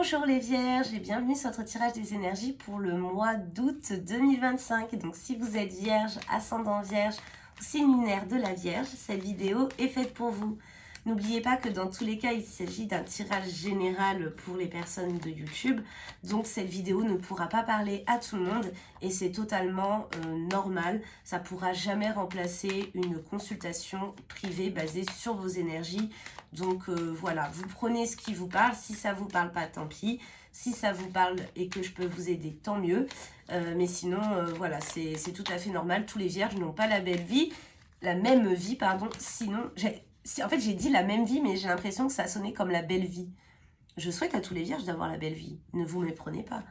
Bonjour les vierges et bienvenue sur votre tirage des énergies pour le mois d'août 2025. Donc si vous êtes vierge, ascendant vierge ou signe lunaire de la vierge, cette vidéo est faite pour vous. N'oubliez pas que dans tous les cas, il s'agit d'un tirage général pour les personnes de YouTube. Donc cette vidéo ne pourra pas parler à tout le monde et c'est totalement normal. Ça ne pourra jamais remplacer une consultation privée basée sur vos énergies. Donc voilà, vous prenez ce qui vous parle. Si ça ne vous parle pas, tant pis. Si ça vous parle et que je peux vous aider, tant mieux. Mais sinon, voilà, c'est tout à fait normal. Tous les vierges n'ont pas la même vie, pardon. Sinon, en fait, j'ai dit la même vie, mais j'ai l'impression que ça a sonné comme la belle vie. Je souhaite à tous les vierges d'avoir la belle vie. Ne vous méprenez pas.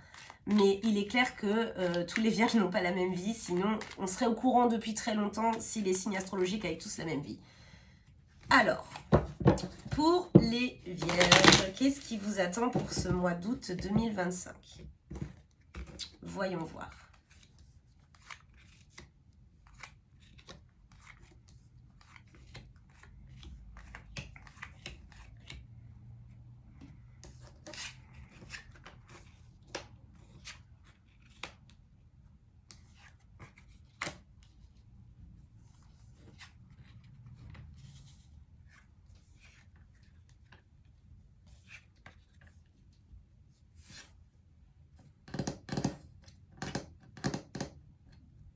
Mais il est clair que tous les vierges n'ont pas la même vie. Sinon, on serait au courant depuis très longtemps si les signes astrologiques avaient tous la même vie. Alors, pour les vierges, qu'est-ce qui vous attend pour ce mois d'août 2025? Voyons voir.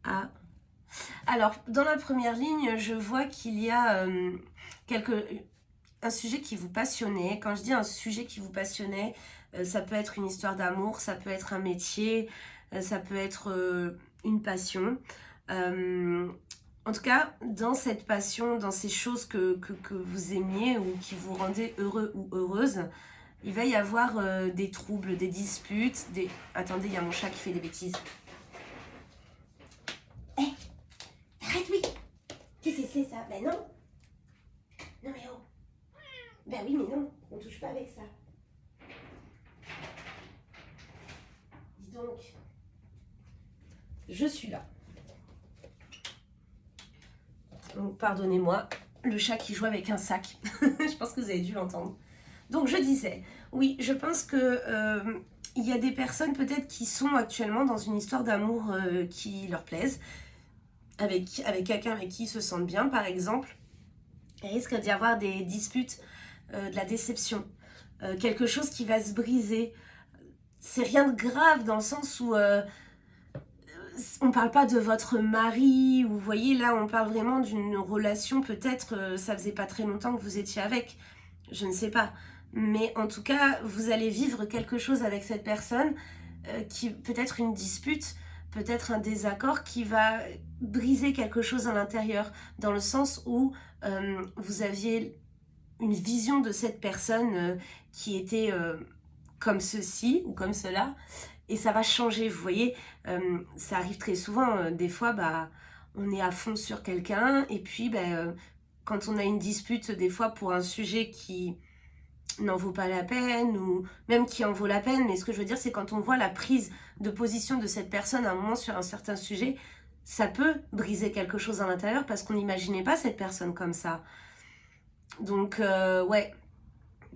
Ah. Alors, dans la première ligne, je vois qu'il y a un sujet qui vous passionnait. Quand je dis un sujet qui vous passionnait, ça peut être une histoire d'amour, ça peut être un métier, ça peut être une passion. En tout cas, dans cette passion, dans ces choses que vous aimiez ou qui vous rendaient heureux ou heureuse, il va y avoir des troubles, des disputes, des... Attendez, il y a mon chat qui fait des bêtises. Hé, arrête, oui. Qu'est-ce que c'est ça? Ben non. Non mais oh. Ben oui, mais non, on touche pas avec ça. Dis donc. Je suis là. Donc, pardonnez-moi, le chat qui joue avec un sac. Je pense que vous avez dû l'entendre. Donc, je disais, oui, je pense que il y a des personnes peut-être qui sont actuellement dans une histoire d'amour qui leur plaise, avec quelqu'un avec qui ils se sentent bien, par exemple. Il risque d'y avoir des disputes, de la déception, quelque chose qui va se briser. C'est rien de grave dans le sens où on parle pas de votre mari, ou vous voyez là on parle vraiment d'une relation, peut-être ça faisait pas très longtemps que vous étiez avec, je ne sais pas. Mais en tout cas, vous allez vivre quelque chose avec cette personne, qui peut-être une dispute, peut-être un désaccord qui va briser quelque chose à l'intérieur, dans le sens où vous aviez une vision de cette personne qui était comme ceci ou comme cela, et ça va changer, vous voyez, ça arrive très souvent, des fois, bah, on est à fond sur quelqu'un, et puis quand on a une dispute, des fois pour un sujet qui n'en vaut pas la peine, ou même qui en vaut la peine, mais ce que je veux dire, c'est quand on voit la prise de position de cette personne à un moment sur un certain sujet, ça peut briser quelque chose à l'intérieur, parce qu'on n'imaginait pas cette personne comme ça. Donc, ouais,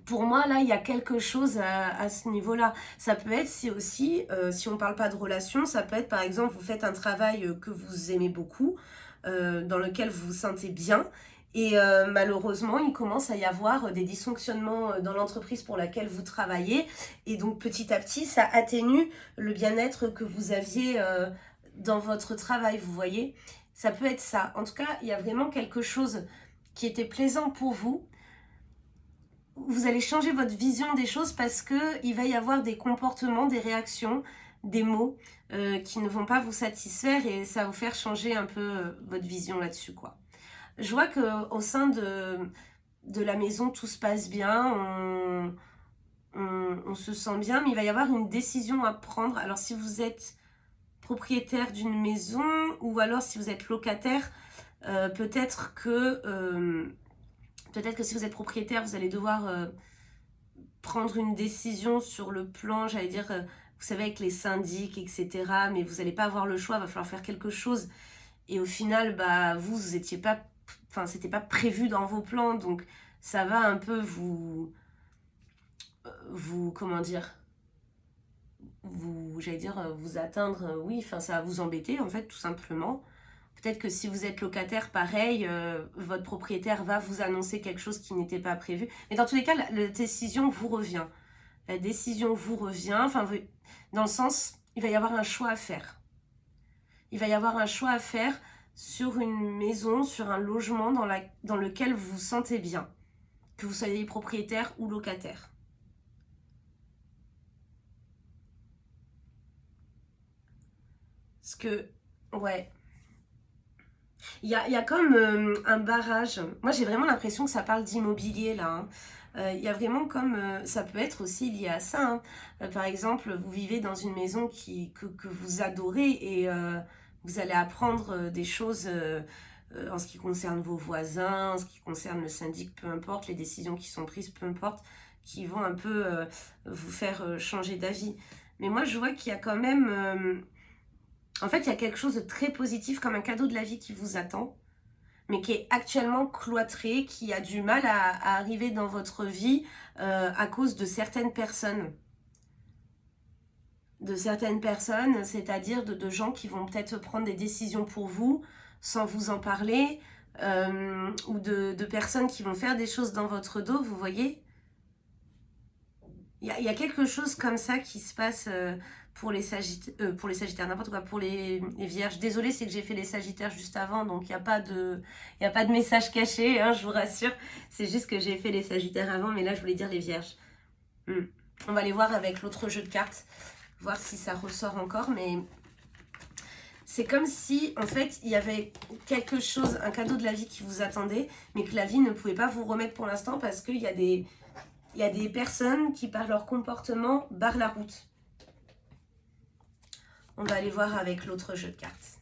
pour moi, là, il y a quelque chose à ce niveau-là. Ça peut être si aussi, si on ne parle pas de relation, ça peut être par exemple, vous faites un travail que vous aimez beaucoup, dans lequel vous vous sentez bien, et malheureusement, il commence à y avoir des dysfonctionnements dans l'entreprise pour laquelle vous travaillez, et donc petit à petit, ça atténue le bien-être que vous aviez dans votre travail, vous voyez. Ça peut être ça. En tout cas, il y a vraiment quelque chose qui était plaisant pour vous. Vous allez changer votre vision des choses parce qu'il va y avoir des comportements, des réactions, des mots qui ne vont pas vous satisfaire, et ça va vous faire changer un peu votre vision là-dessus, quoi. Je vois qu'au sein de la maison, tout se passe bien, on se sent bien, mais il va y avoir une décision à prendre. Alors si vous êtes propriétaire d'une maison, ou alors si vous êtes locataire, peut-être que si vous êtes propriétaire, vous allez devoir prendre une décision sur le plan, j'allais dire, vous savez, avec les syndics, etc. Mais vous n'allez pas avoir le choix, il va falloir faire quelque chose. Et au final, bah, vous étiez pas... Enfin, c'était pas prévu dans vos plans, donc ça va un peu vous comment dire, j'allais dire, vous atteindre, oui, enfin ça va vous embêter en fait, tout simplement. Peut-être que si vous êtes locataire, pareil, votre propriétaire va vous annoncer quelque chose qui n'était pas prévu. Mais dans tous les cas, la décision vous revient. La décision vous revient, enfin, dans le sens, il va y avoir un choix à faire. Il va y avoir un choix à faire sur une maison, sur un logement dans lequel vous vous sentez bien, que vous soyez propriétaire ou locataire. Parce que, ouais, il y a comme un barrage. Moi, j'ai vraiment l'impression que ça parle d'immobilier, là. Hein. Il y a vraiment comme... ça peut être aussi lié à ça. Hein. Par exemple, vous vivez dans une maison que vous adorez et vous allez apprendre des choses en ce qui concerne vos voisins, en ce qui concerne le syndic, peu importe, les décisions qui sont prises, peu importe, qui vont un peu vous faire changer d'avis. Mais moi, je vois qu'il y a quand même... en fait, il y a quelque chose de très positif comme un cadeau de la vie qui vous attend, mais qui est actuellement cloîtré, qui a du mal à arriver dans votre vie à cause de certaines personnes. De certaines personnes, c'est-à-dire de gens qui vont peut-être prendre des décisions pour vous sans vous en parler, ou de personnes qui vont faire des choses dans votre dos, vous voyez. Il y a quelque chose comme ça qui se passe pour les Sagittaires, n'importe quoi, pour les Vierges. Désolée, c'est que j'ai fait les Sagittaires juste avant, donc il n'y a pas de message caché, hein, je vous rassure. C'est juste que j'ai fait les Sagittaires avant, mais là, je voulais dire les Vierges. On va aller voir avec l'autre jeu de cartes, voir si ça ressort encore, mais c'est comme si, en fait, il y avait quelque chose, un cadeau de la vie qui vous attendait, mais que la vie ne pouvait pas vous remettre pour l'instant parce qu'il y a des personnes qui, par leur comportement, barrent la route. On va aller voir avec l'autre jeu de cartes.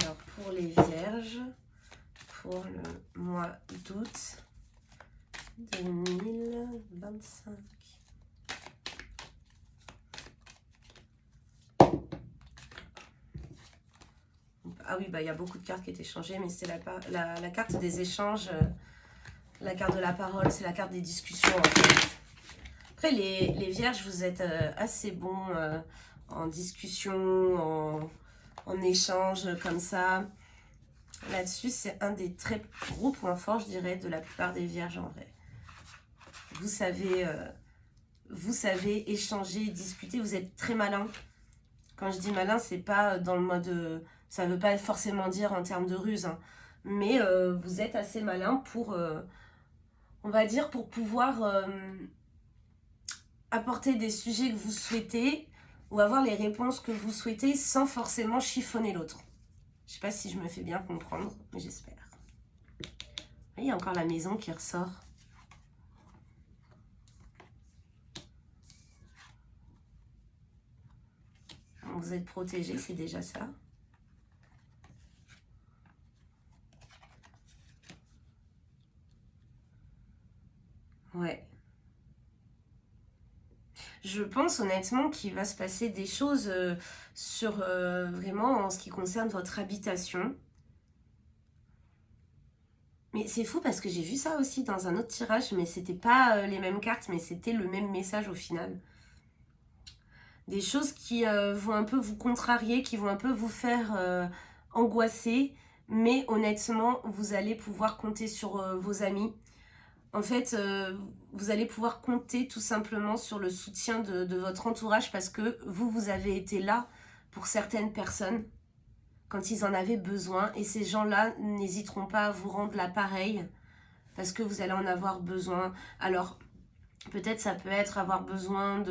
Alors, pour les Vierges, pour le mois d'août 2025. Ah oui, bah, il y a beaucoup de cartes qui étaient changées, mais c'est la carte des échanges, la carte de la parole, c'est la carte des discussions. En fait. Après, les Vierges, vous êtes assez bons en discussion, en échange, comme ça. Là-dessus, c'est un des très gros points forts, je dirais, de la plupart des Vierges en vrai. Vous savez échanger, discuter, vous êtes très malin. Quand je dis malin, c'est pas dans le mode... ça veut pas forcément dire en termes de ruse, hein, mais vous êtes assez malin pour, on va dire, pour pouvoir apporter des sujets que vous souhaitez ou avoir les réponses que vous souhaitez sans forcément chiffonner l'autre. Je sais pas si je me fais bien comprendre, mais j'espère. Il y a encore la maison qui ressort. Vous êtes protégé, c'est déjà ça. Ouais. Je pense honnêtement qu'il va se passer des choses sur vraiment en ce qui concerne votre habitation. Mais c'est fou parce que j'ai vu ça aussi dans un autre tirage, mais c'était pas les mêmes cartes, mais c'était le même message au final. Des choses qui vont un peu vous contrarier, qui vont un peu vous faire angoisser, mais honnêtement, vous allez pouvoir compter sur vos amis. En fait, vous allez pouvoir compter tout simplement sur le soutien de votre entourage parce que vous avez été là pour certaines personnes quand ils en avaient besoin. Et ces gens-là n'hésiteront pas à vous rendre l'appareil parce que vous allez en avoir besoin. Alors, peut-être ça peut être avoir besoin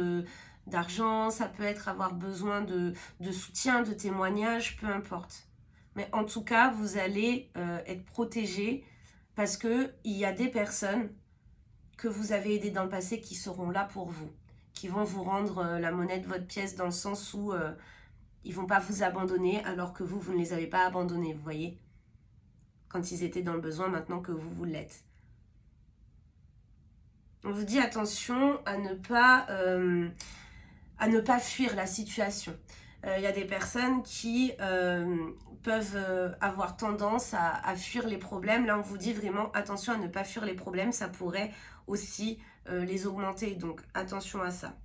d'argent, ça peut être avoir besoin de soutien, de témoignage, peu importe. Mais en tout cas, vous allez être protégé parce qu'il y a des personnes que vous avez aidées dans le passé qui seront là pour vous, qui vont vous rendre la monnaie de votre pièce dans le sens où ils ne vont pas vous abandonner alors que vous ne les avez pas abandonnés, vous voyez. quand ils étaient dans le besoin, maintenant que vous l'êtes. On vous dit attention à ne pas fuir la situation. Il y a des personnes qui peuvent avoir tendance à fuir les problèmes. Là, on vous dit vraiment attention à ne pas fuir les problèmes. Ça pourrait aussi les augmenter. Donc, attention à ça.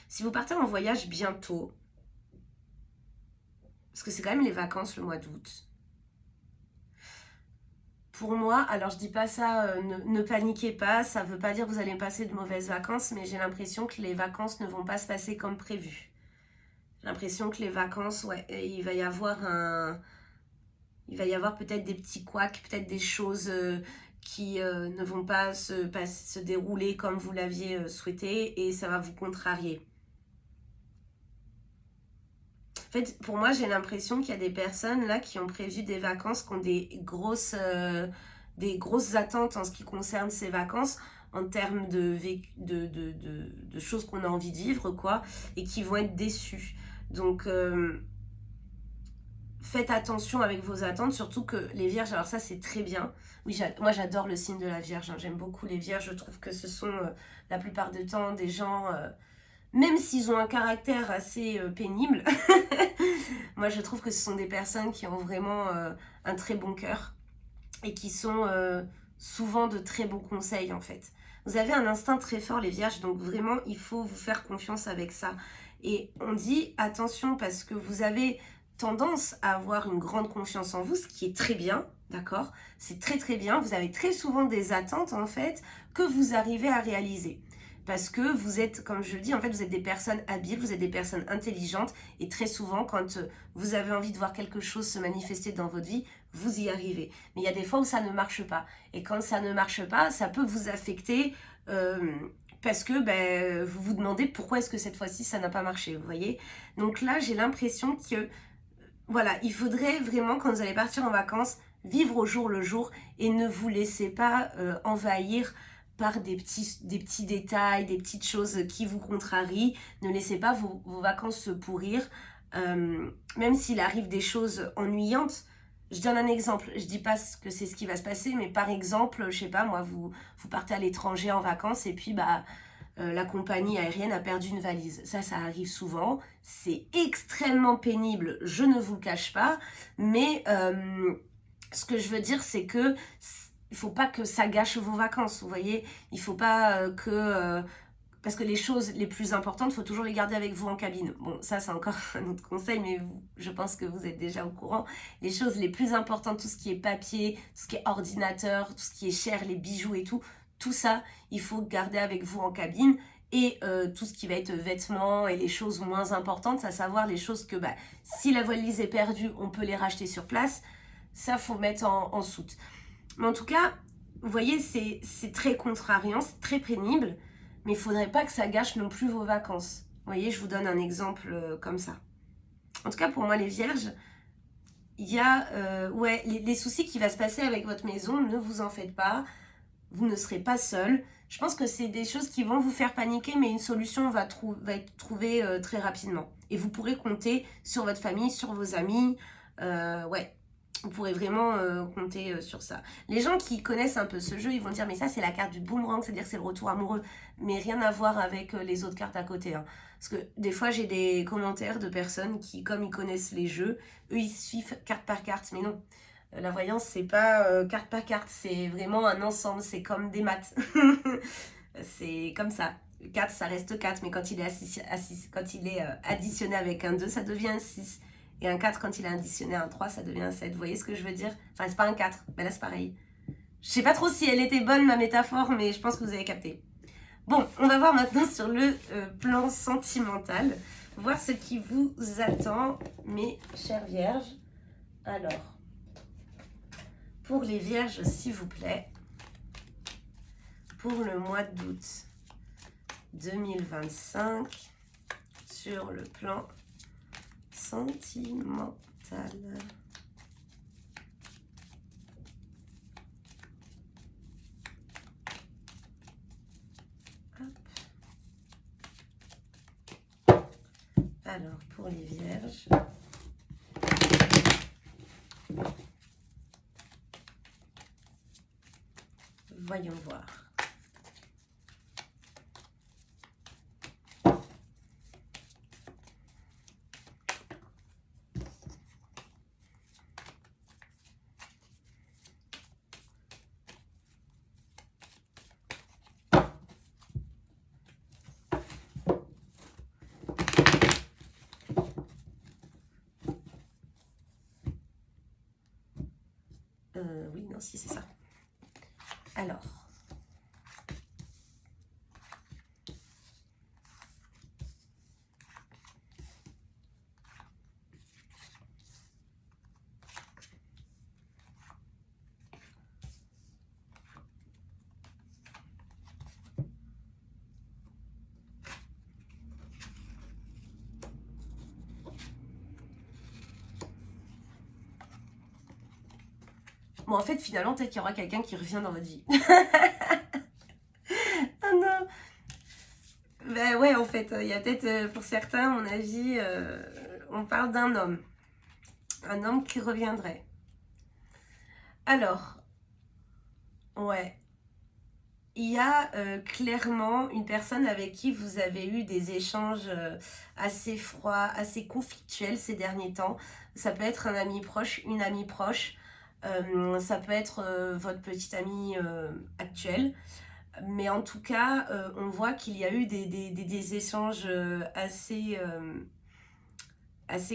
Si vous partez en voyage bientôt, parce que c'est quand même les vacances le mois d'août, pour moi, alors je dis pas ça, ne paniquez pas, ça veut pas dire que vous allez passer de mauvaises vacances, mais j'ai l'impression que les vacances ne vont pas se passer comme prévu. J'ai l'impression que les vacances, ouais, il va y avoir peut-être des petits couacs, peut-être des choses qui ne vont pas se dérouler comme vous l'aviez souhaité et ça va vous contrarier. En fait, pour moi, j'ai l'impression qu'il y a des personnes là qui ont prévu des vacances, qui ont des grosses attentes en ce qui concerne ces vacances, en termes de choses qu'on a envie de vivre, quoi, et qui vont être déçues. Donc, faites attention avec vos attentes, surtout que les vierges, alors ça c'est très bien. Oui, moi j'adore le signe de la vierge, hein. J'aime beaucoup les vierges, je trouve que ce sont la plupart du temps des gens... même s'ils ont un caractère assez pénible, moi je trouve que ce sont des personnes qui ont vraiment un très bon cœur et qui sont souvent de très bons conseils en fait. Vous avez un instinct très fort les vierges, donc vraiment il faut vous faire confiance avec ça. Et on dit attention parce que vous avez tendance à avoir une grande confiance en vous, ce qui est très bien, d'accord? C'est très très bien, vous avez très souvent des attentes en fait que vous arrivez à réaliser. Parce que vous êtes, comme je le dis, en fait, vous êtes des personnes habiles, vous êtes des personnes intelligentes. Et très souvent, quand vous avez envie de voir quelque chose se manifester dans votre vie, vous y arrivez. Mais il y a des fois où ça ne marche pas. Et quand ça ne marche pas, ça peut vous affecter parce que vous vous demandez pourquoi est-ce que cette fois-ci, ça n'a pas marché, vous voyez. Donc là, j'ai l'impression que, voilà, il faudrait vraiment, quand vous allez partir en vacances, vivre au jour le jour et ne vous laissez pas envahir par des petits détails, des petites choses qui vous contrarient. Ne laissez pas vos vacances se pourrir. Même s'il arrive des choses ennuyantes, je donne un exemple. Je dis pas que c'est ce qui va se passer, mais par exemple, je sais pas, moi, vous partez à l'étranger en vacances et puis la compagnie aérienne a perdu une valise. Ça arrive souvent. C'est extrêmement pénible, je ne vous le cache pas. Mais ce que je veux dire, c'est que il faut pas que ça gâche vos vacances, vous voyez. Il faut pas parce que les choses les plus importantes, il faut toujours les garder avec vous en cabine. Bon, ça c'est encore un autre conseil, mais je pense que vous êtes déjà au courant. Les choses les plus importantes, tout ce qui est papier, tout ce qui est ordinateur, tout ce qui est cher, les bijoux et tout ça, il faut garder avec vous en cabine. Et tout ce qui va être vêtements et les choses moins importantes, à savoir les choses que si la valise est perdue, on peut les racheter sur place. Ça, faut mettre en soute. Mais en tout cas, vous voyez, c'est très contrariant, c'est très pénible, mais il ne faudrait pas que ça gâche non plus vos vacances. Vous voyez, je vous donne un exemple comme ça. En tout cas, pour moi, les vierges, il y a les soucis qui vont se passer avec votre maison, ne vous en faites pas, vous ne serez pas seul. Je pense que c'est des choses qui vont vous faire paniquer, mais une solution va être trouvée très rapidement. Et vous pourrez compter sur votre famille, sur vos amis, vous pourrez vraiment compter sur ça. Les gens qui connaissent un peu ce jeu, ils vont dire mais ça c'est la carte du boomerang, c'est-à-dire c'est le retour amoureux, mais rien à voir avec les autres cartes à côté. Hein. Parce que des fois j'ai des commentaires de personnes qui, comme ils connaissent les jeux, eux ils suivent carte par carte, mais non. La voyance c'est pas carte par carte, c'est vraiment un ensemble, c'est comme des maths. C'est comme ça. 4 ça reste 4, mais quand il est additionné avec un 2, ça devient un 6. Et un 4, quand il a additionné un 3, ça devient un 7. Vous voyez ce que je veux dire? Enfin, c'est pas un 4, mais là, c'est pareil. Je sais pas trop si elle était bonne, ma métaphore, mais je pense que vous avez capté. Bon, on va voir maintenant sur le plan sentimental. Voir ce qui vous attend, mes chères vierges. Alors, pour les vierges, s'il vous plaît, pour le mois d'août 2025, sur le plan sentimental. Hop. Alors, pour les vierges. Voyons voir. Oui, non, si, c'est ça. Alors. Bon, en fait, finalement, peut-être qu'il y aura quelqu'un qui revient dans votre vie. Ah non. Ben ouais, en fait, il y a peut-être, pour certains, à mon avis, on parle d'un homme. Un homme qui reviendrait. Alors, ouais. Il y a clairement une personne avec qui vous avez eu des échanges assez froids, assez conflictuels ces derniers temps. Ça peut être un ami proche, une amie proche. Ça peut être votre petite amie actuelle. Mais en tout cas, on voit qu'il y a eu des échanges assez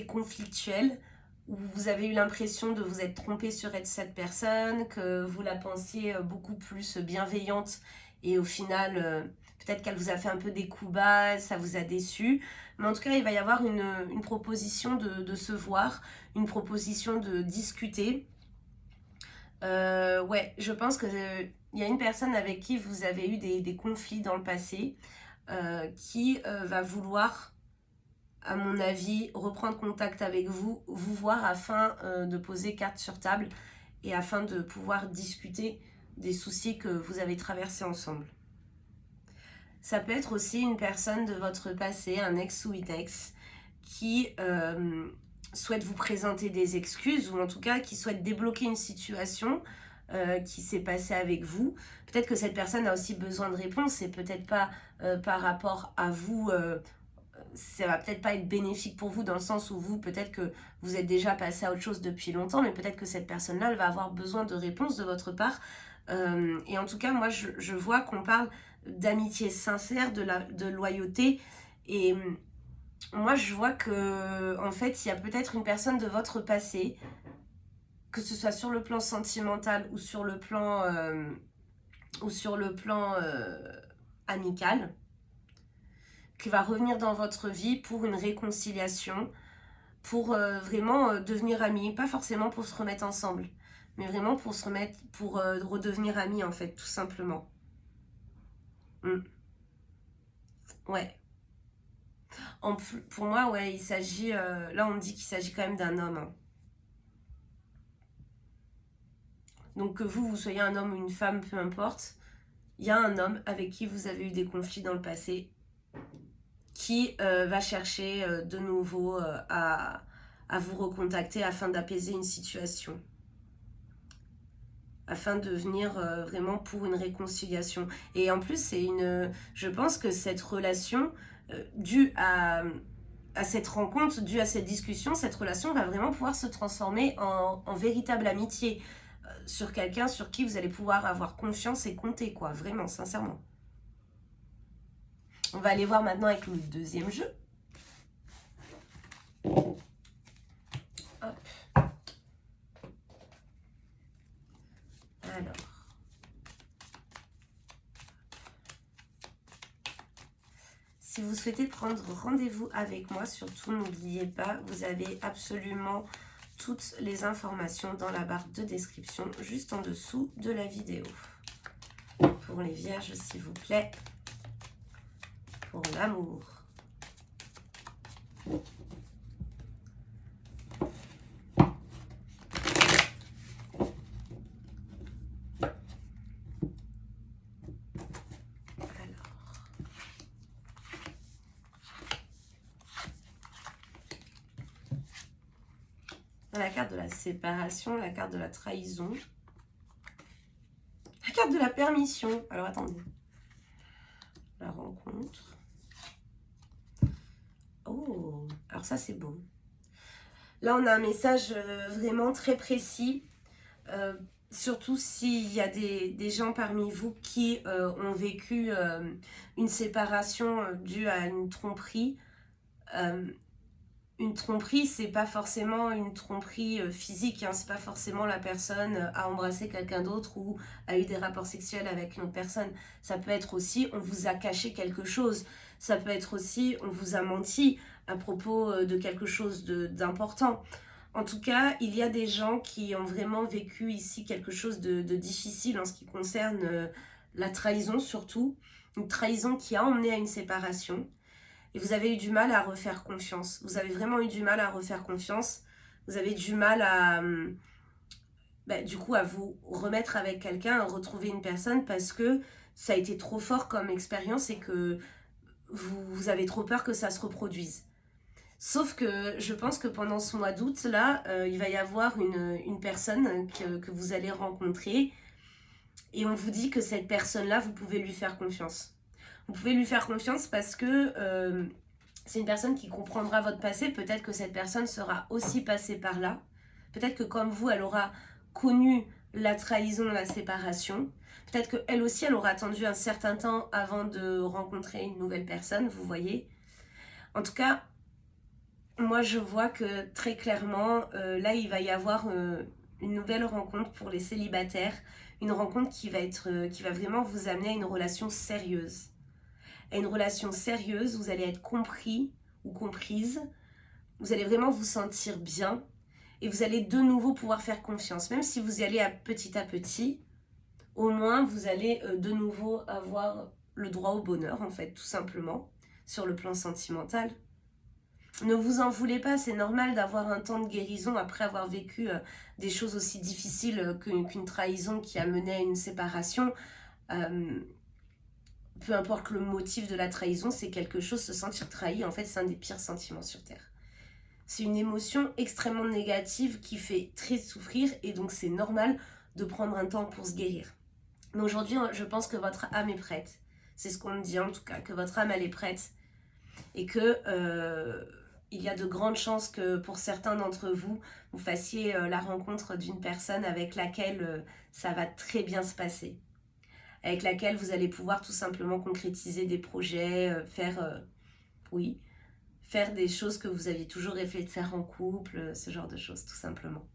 conflictuels où vous avez eu l'impression de vous être trompé sur cette personne, que vous la pensiez beaucoup plus bienveillante et au final, peut-être qu'elle vous a fait un peu des coups bas, ça vous a déçu. Mais en tout cas, il va y avoir une proposition de se voir, une proposition de discuter. Ouais, je pense que il y a une personne avec qui vous avez eu des conflits dans le passé qui va vouloir, à mon avis, reprendre contact avec vous, vous voir afin de poser carte sur table et afin de pouvoir discuter des soucis que vous avez traversés ensemble. Ça peut être aussi une personne de votre passé, un ex ou une ex, qui souhaite vous présenter des excuses ou en tout cas qui souhaite débloquer une situation qui s'est passée avec vous. Peut-être que cette personne a aussi besoin de réponses et peut-être pas par rapport à vous, ça va peut-être pas être bénéfique pour vous dans le sens où vous, peut-être que vous êtes déjà passé à autre chose depuis longtemps, mais peut-être que cette personne-là, elle va avoir besoin de réponses de votre part. Et en tout cas, moi, je vois qu'on parle d'amitié sincère, de loyauté. Et moi, je vois que, en fait, il y a peut-être une personne de votre passé, que ce soit sur le plan sentimental ou sur le plan, amical, qui va revenir dans votre vie pour une réconciliation, pour vraiment devenir amis, pas forcément pour se remettre ensemble, mais vraiment pour se remettre, pour redevenir amis en fait, tout simplement. Mm. Ouais. Pour moi, ouais, il s'agit, là on me dit qu'il s'agit quand même d'un homme, hein. Donc que vous soyez un homme ou une femme, peu importe, il y a un homme avec qui vous avez eu des conflits dans le passé qui va chercher de nouveau à vous recontacter afin d'apaiser une situation, afin de venir vraiment pour une réconciliation. Et en plus, je pense que cette relation, due à cette rencontre, due à cette discussion, cette relation va vraiment pouvoir se transformer en véritable amitié sur quelqu'un sur qui vous allez pouvoir avoir confiance et compter, quoi, vraiment, sincèrement. On va aller voir maintenant avec le deuxième jeu. Hop. Alors. Si vous souhaitez prendre rendez-vous avec moi, surtout n'oubliez pas, vous avez absolument toutes les informations dans la barre de description, juste en dessous de la vidéo. Pour les vierges, s'il vous plaît, pour l'amour. La carte de la séparation, la carte de la trahison, la carte de la permission. Alors, attendez. La rencontre. Oh, alors ça, c'est beau. Là, on a un message vraiment très précis. Surtout s'il y a des gens parmi vous qui ont vécu une séparation due à une tromperie. Une tromperie, c'est pas forcément une tromperie physique, hein, c'est pas forcément la personne a embrassé quelqu'un d'autre ou a eu des rapports sexuels avec une autre personne. Ça peut être aussi on vous a caché quelque chose. Ça peut être aussi on vous a menti à propos de quelque chose d'important. En tout cas, il y a des gens qui ont vraiment vécu ici quelque chose de difficile en ce qui concerne la trahison surtout. Une trahison qui a emmené à une séparation. Et vous avez eu du mal à refaire confiance. Vous avez vraiment eu du mal à refaire confiance. Vous avez du mal à, du coup, à vous remettre avec quelqu'un, à retrouver une personne parce que ça a été trop fort comme expérience et que vous avez trop peur que ça se reproduise. Sauf que je pense que pendant ce mois d'août, là, il va y avoir une personne que vous allez rencontrer et on vous dit que cette personne-là, vous pouvez lui faire confiance. Vous pouvez lui faire confiance parce que c'est une personne qui comprendra votre passé. Peut-être que cette personne sera aussi passée par là. Peut-être que comme vous, elle aura connu la trahison, la séparation. Peut-être qu'elle aussi, elle aura attendu un certain temps avant de rencontrer une nouvelle personne, vous voyez. En tout cas, moi je vois que très clairement, là il va y avoir une nouvelle rencontre pour les célibataires. Une rencontre qui va vraiment vous amener à une relation sérieuse. À une relation sérieuse, vous allez être compris ou comprise, vous allez vraiment vous sentir bien et vous allez de nouveau pouvoir faire confiance. Même si vous y allez à petit, au moins vous allez de nouveau avoir le droit au bonheur en fait, tout simplement, sur le plan sentimental. Ne vous en voulez pas, c'est normal d'avoir un temps de guérison après avoir vécu des choses aussi difficiles qu'une trahison qui a mené à une séparation. Peu importe le motif de la trahison, c'est quelque chose, se sentir trahi, en fait, c'est un des pires sentiments sur Terre. C'est une émotion extrêmement négative qui fait très souffrir et donc c'est normal de prendre un temps pour se guérir. Mais aujourd'hui, je pense que votre âme est prête. C'est ce qu'on me dit en tout cas, que votre âme, elle est prête et que il y a de grandes chances que pour certains d'entre vous, vous fassiez la rencontre d'une personne avec laquelle ça va très bien se passer. Avec laquelle vous allez pouvoir tout simplement concrétiser des projets, faire des choses que vous aviez toujours rêvé de faire en couple, ce genre de choses tout simplement.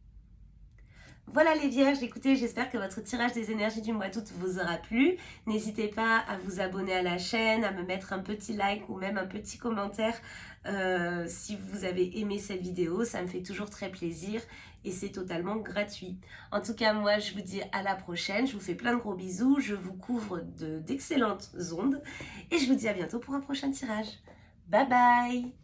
Voilà les vierges, écoutez, j'espère que votre tirage des énergies du mois d'août vous aura plu. N'hésitez pas à vous abonner à la chaîne, à me mettre un petit like ou même un petit commentaire si vous avez aimé cette vidéo. Ça me fait toujours très plaisir et c'est totalement gratuit. En tout cas, moi, je vous dis à la prochaine. Je vous fais plein de gros bisous. Je vous couvre d'excellentes ondes et je vous dis à bientôt pour un prochain tirage. Bye bye!